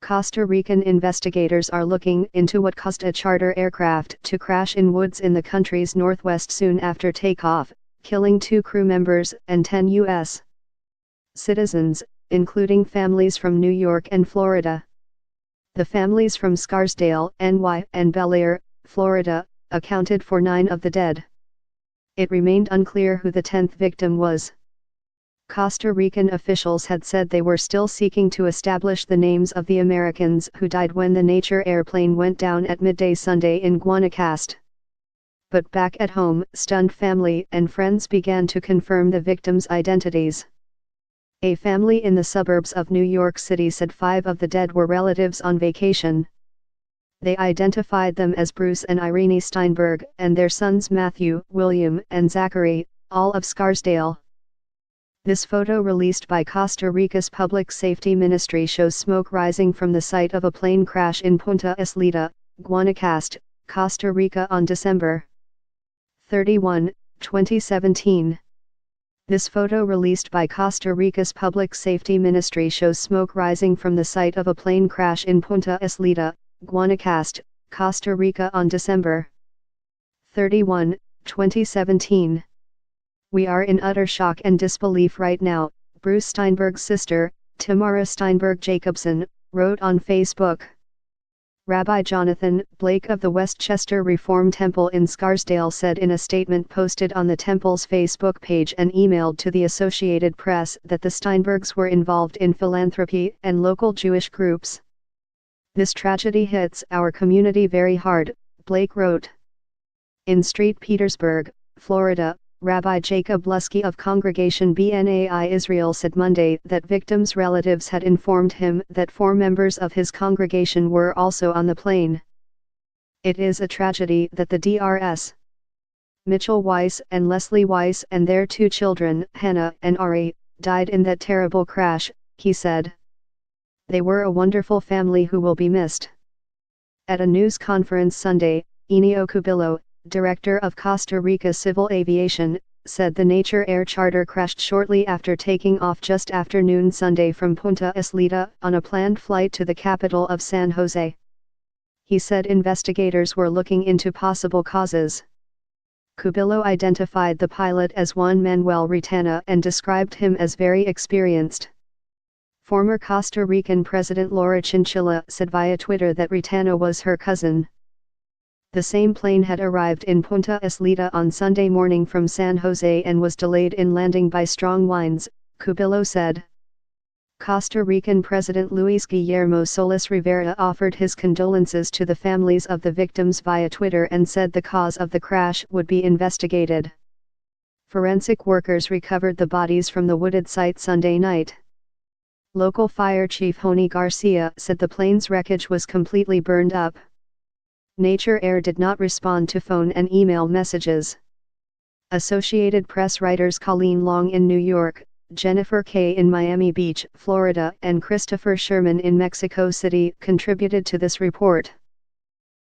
Costa Rican investigators are looking into what caused a charter aircraft to crash in woods in the country's northwest soon after takeoff, killing 2 crew members and 10 U.S. citizens, including families from New York and Florida. The families from Scarsdale, NY, and Bel Air, Florida, accounted for 9 of the dead. It remained unclear who the 10th victim was. Costa Rican officials had said they were still seeking to establish the names of the Americans who died when the Nature airplane went down at midday Sunday in Guanacaste. But back at home, stunned family and friends began to confirm the victims' identities. A family in the suburbs of New York City said 5 of the dead were relatives on vacation. They identified them as Bruce and Irene Steinberg and their sons Matthew, William, and Zachary, all of Scarsdale. This photo released by Costa Rica's Public Safety Ministry shows smoke rising from the site of a plane crash in Punta Isleta, Guanacaste, Costa Rica on December 31, 2017. This photo released by Costa Rica's Public Safety Ministry shows smoke rising from the site of a plane crash in Punta Isleta, Guanacaste, Costa Rica on December 31, 2017. "We are in utter shock and disbelief right now," Bruce Steinberg's sister, Tamara Steinberg Jacobson, wrote on Facebook. Rabbi Jonathan Blake of the Westchester Reform Temple in Scarsdale said in a statement posted on the temple's Facebook page and emailed to the Associated Press that the Steinbergs were involved in philanthropy and local Jewish groups. "This tragedy hits our community very hard," Blake wrote. In St. Petersburg, Florida, Rabbi Jacob Lusky of Congregation BNAI Israel said Monday that victims' relatives had informed him that 4 members of his congregation were also on the plane. "It is a tragedy that the Drs. Mitchell Weiss and Leslie Weiss and their 2 children, Hannah and Ari, died in that terrible crash," he said. "They were a wonderful family who will be missed." At a news conference Sunday, Enio Cubillo, director of Costa Rica Civil Aviation, said the Nature Air charter crashed shortly after taking off just after noon Sunday from Punta Isleta on a planned flight to the capital of San Jose. He said investigators were looking into possible causes. Cubillo identified the pilot as Juan Manuel Retana and described him as very experienced. Former Costa Rican President Laura Chinchilla said via Twitter that Retana was her cousin. The same plane had arrived in Punta Isleta on Sunday morning from San Jose and was delayed in landing by strong winds, Cubillo said. Costa Rican President Luis Guillermo Solís Rivera offered his condolences to the families of the victims via Twitter and said the cause of the crash would be investigated. Forensic workers recovered the bodies from the wooded site Sunday night. Local fire chief Joni Garcia said the plane's wreckage was completely burned up. Nature Air did not respond to phone and email messages. Associated Press writers Colleen Long in New York, Jennifer Kay in Miami Beach, Florida, and Christopher Sherman in Mexico City contributed to this report.